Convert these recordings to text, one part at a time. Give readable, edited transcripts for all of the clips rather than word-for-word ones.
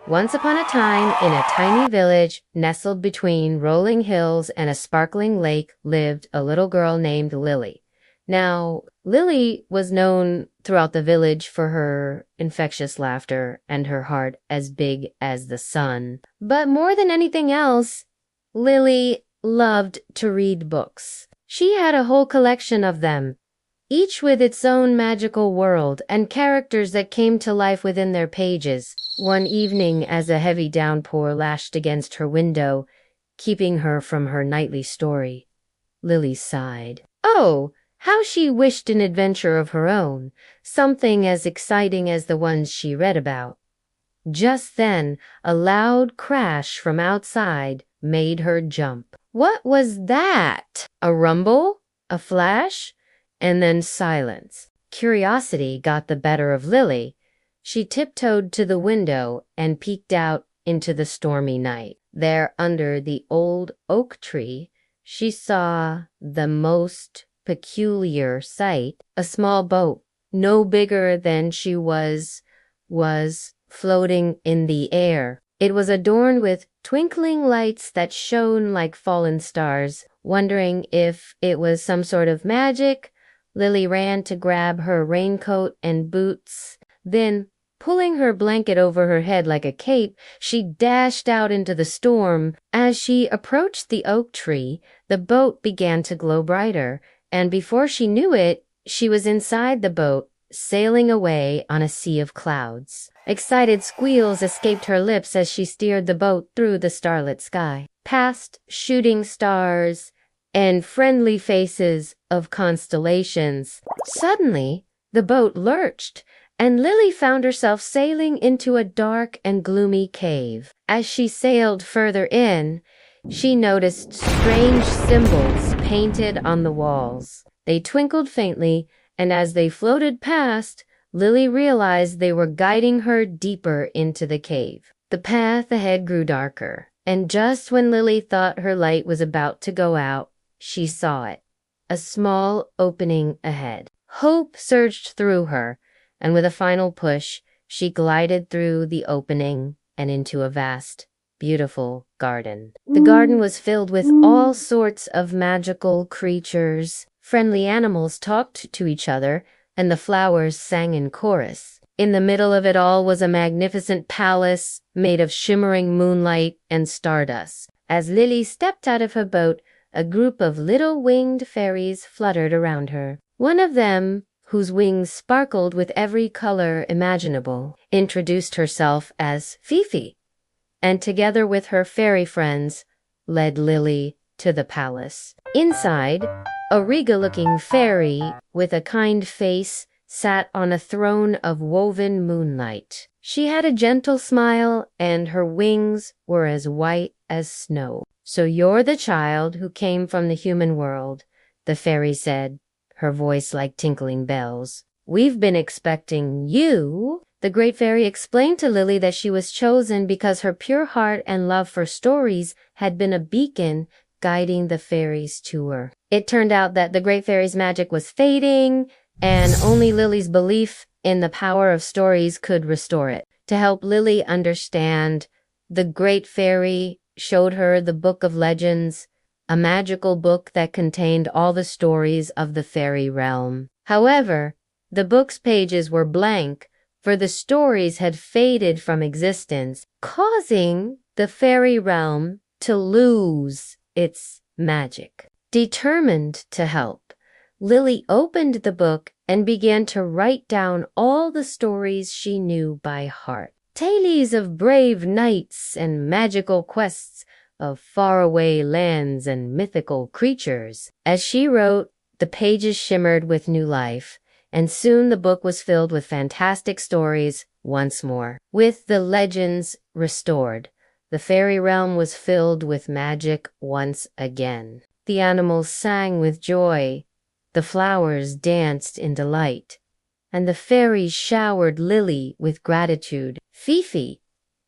Once upon a time, in a tiny village nestled between rolling hills and a sparkling lake, lived a little girl named Lily. Now, Lily was known throughout the village for her infectious laughter and her heart as big as the sun. But more than anything else, Lily loved to read books. She had a whole collection of them, each with its own magical world and characters that came to life within their pages. One evening, as a heavy downpour lashed against her window, keeping her from her nightly story, Lily sighed. Oh, how she wished an adventure of her own, something as exciting as the ones she read about. Just then, a loud crash from outside made her jump. What was that? A rumble? A flash? And then silence. Curiosity got the better of Lily. She tiptoed to the window and peeked out into the stormy night. There, under the old oak tree, she saw the most peculiar sight. A small boat, no bigger than she was floating in the air. It was adorned with twinkling lights that shone like fallen stars. Wondering if it was some sort of magic, Lily ran to grab her raincoat and boots. Then, pulling her blanket over her head like a cape, she dashed out into the storm. As she approached the oak tree, the boat began to glow brighter, and before she knew it, she was inside the boat, sailing away on a sea of clouds. Excited squeals escaped her lips as she steered the boat through the starlit sky, past shooting stars and friendly faces of constellations. Suddenly, the boat lurched, and Lily found herself sailing into a dark and gloomy cave. As she sailed further in, she noticed strange symbols painted on the walls. They twinkled faintly, and as they floated past, Lily realized they were guiding her deeper into the cave. The path ahead grew darker, and just when Lily thought her light was about to go out, she saw it, a small opening ahead. Hope surged through her, and with a final push, she glided through the opening and into a vast, beautiful garden. The garden was filled with all sorts of magical creatures. Friendly animals talked to each other, and the flowers sang in chorus. In the middle of it all was a magnificent palace made of shimmering moonlight and stardust. As Lily stepped out of her boat, a group of little winged fairies fluttered around her. One of them, whose wings sparkled with every color imaginable, introduced herself as Fifi, and together with her fairy friends, led Lily to the palace. Inside, a regal-looking fairy with a kind face sat on a throne of woven moonlight. She had a gentle smile, and her wings were as white as snow. "So you're the child who came from the human world," the fairy said, her voice like tinkling bells. "We've been expecting you." The great fairy explained to Lily that she was chosen because her pure heart and love for stories had been a beacon guiding the fairies to her. It turned out that the great fairy's magic was fading, and only Lily's belief in the power of stories could restore it. To help Lily understand, the great fairy showed her the Book of Legends, a magical book that contained all the stories of the fairy realm. However, the book's pages were blank, for the stories had faded from existence, causing the fairy realm to lose its magic. Determined to help, Lily opened the book and began to write down all the stories she knew by heart. Tales of brave knights and magical quests of faraway lands and mythical creatures. As she wrote, the pages shimmered with new life, and soon the book was filled with fantastic stories once more. With the legends restored, the fairy realm was filled with magic once again. The animals sang with joy, the flowers danced in delight, and the fairies showered Lily with gratitude. Fifi,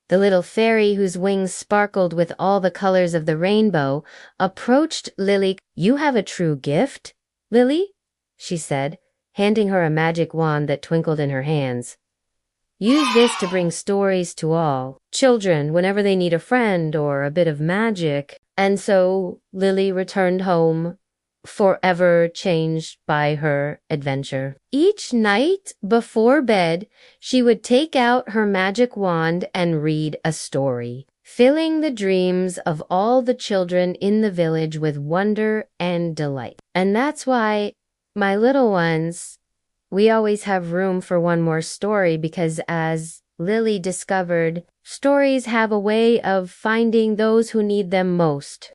the little fairy whose wings sparkled with all the colors of the rainbow, approached Lily. "You have a true gift, Lily," she said, handing her a magic wand that twinkled in her hands. used this to bring stories to all children whenever they need a friend or a bit of magic. And so Lily returned home, forever changed by her adventure. Each night before bed, she would take out her magic wand and read a story, filling the dreams of all the children in the village with wonder and delight. And that's why, my little ones, we always have room for one more story, because as Lily discovered, stories have a way of finding those who need them most.